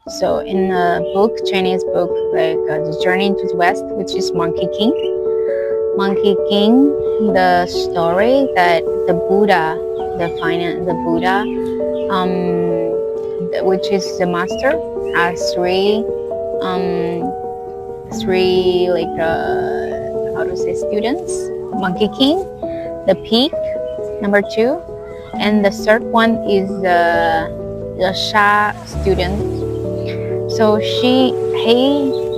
So in a book, Chinese book, like The Journey into the West, which is Monkey King. Monkey King, the story that the Buddha, the Buddha, which is the master, has um, three like how to say students. Monkey King, the pig, number two, and the third one is the Sha student. So he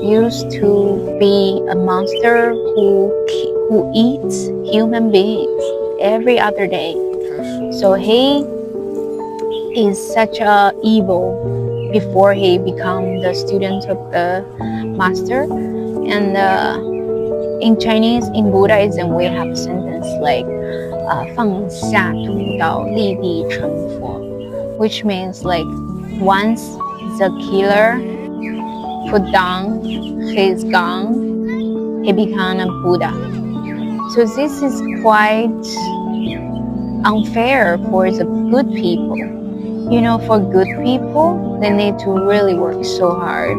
used to be a monster who eats human beings every other day. So he is such a evil before he become the student of the master. And in Chinese, in Buddhism, we have a sentence like 放下屠刀，立地成佛, which means like once the killer put down his gun, he became a Buddha. So this is quite unfair for the good people. You know, for good people, they need to really work so hard,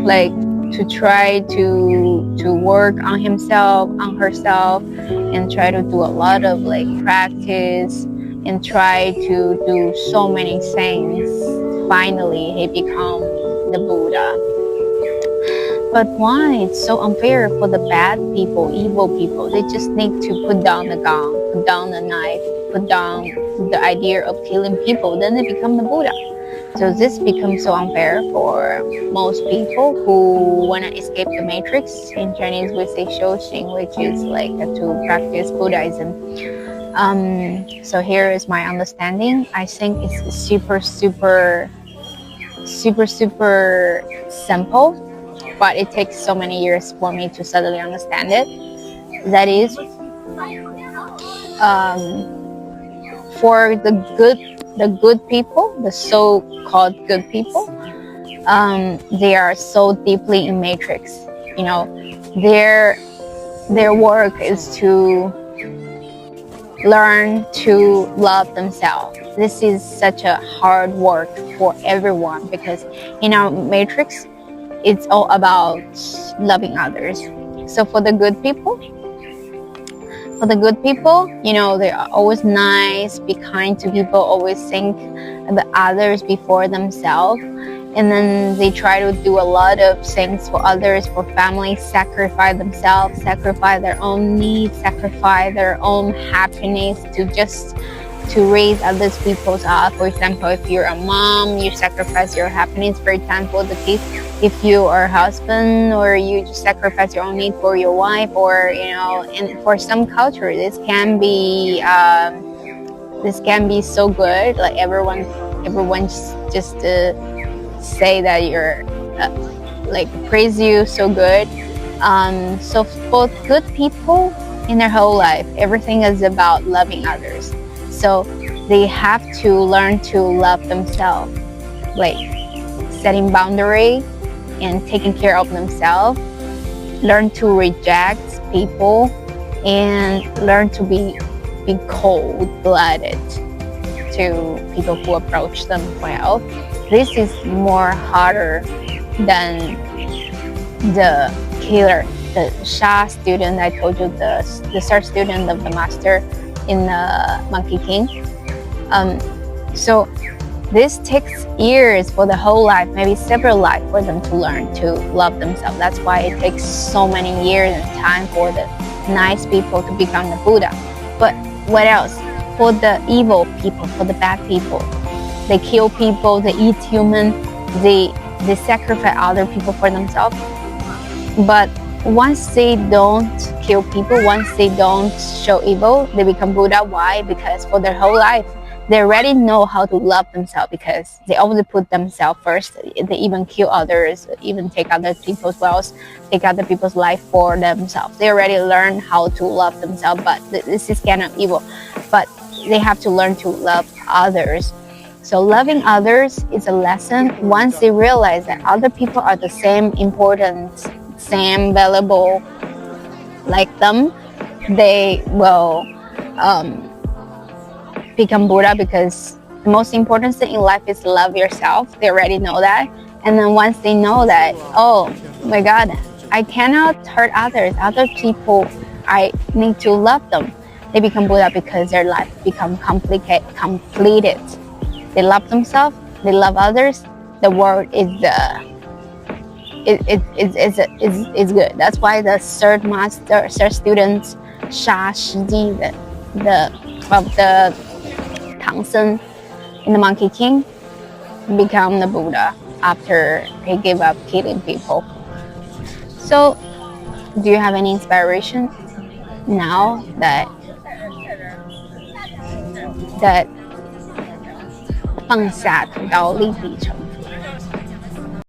like to try to work on himself, on herself, and try to do a lot of like practice and try to do so many things. Finally, he become the Buddha. But why it's so unfair for the bad people, evil people? They just need to put down the gun, put down the knife, put down the idea of killing people, then they become the Buddha. So this becomes so unfair for most people who want to escape the matrix. In Chinese, we say Shouxing, which is like to practice Buddhism. So here is my understanding. I think it's super simple, but it takes so many years for me to suddenly understand it. That is, for the good people, the so-called good people, they are so deeply in matrix. You know, their work is to learn to love themselves. This is such a hard work for everyone because in our matrix, it's all about loving others. So for the good people, you know, they are always nice, be kind to people, always think about others before themselves. And then they try to do a lot of things for others, for family, sacrifice themselves, sacrifice their own needs, sacrifice their own happiness to raise other people's up. For example, if you're a mom, you sacrifice your happiness, for example, the kids. If you are a husband, or you just sacrifice your own need for your wife, or you know, and for some culture, this can be so good. Like everyone just say that you're like praise you so good. So for good people in their whole life, everything is about loving others. So they have to learn to love themselves, like setting boundary and taking care of themselves, learn to reject people, and learn to be cold-blooded to people who approach them well. This is more harder than the killer, the Sha student I told you, the third student of the master in the Monkey King. So this takes years for the whole life, maybe several lives, for them to learn to love themselves. That's why it takes so many years and time for the nice people to become the Buddha. But what else? For the evil people, for the bad people, they kill people, they eat human, they sacrifice other people for themselves. But once they don't kill people, once they don't show evil, they become Buddha. Why? Because for their whole life, they already know how to love themselves, because they always put themselves first. They even kill others, even take other people's wealth, take other people's life for themselves. They already learn how to love themselves, but this is kind of evil. But they have to learn to love others. So loving others is a lesson. Once they realize that other people are the same important, same valuable like them, they will become Buddha, because the most important thing in life is love yourself. They already know that. And then once they know that, oh my God, I cannot hurt others. Other people, I need to love them. They become Buddha because their life become completed. They love themselves. They love others. The world is is good. That's why the third student Sha Shiji, of the Tang Sen in the Monkey King, become the Buddha after he gave up killing people. So, do you have any inspiration now that 放下屠刀立地成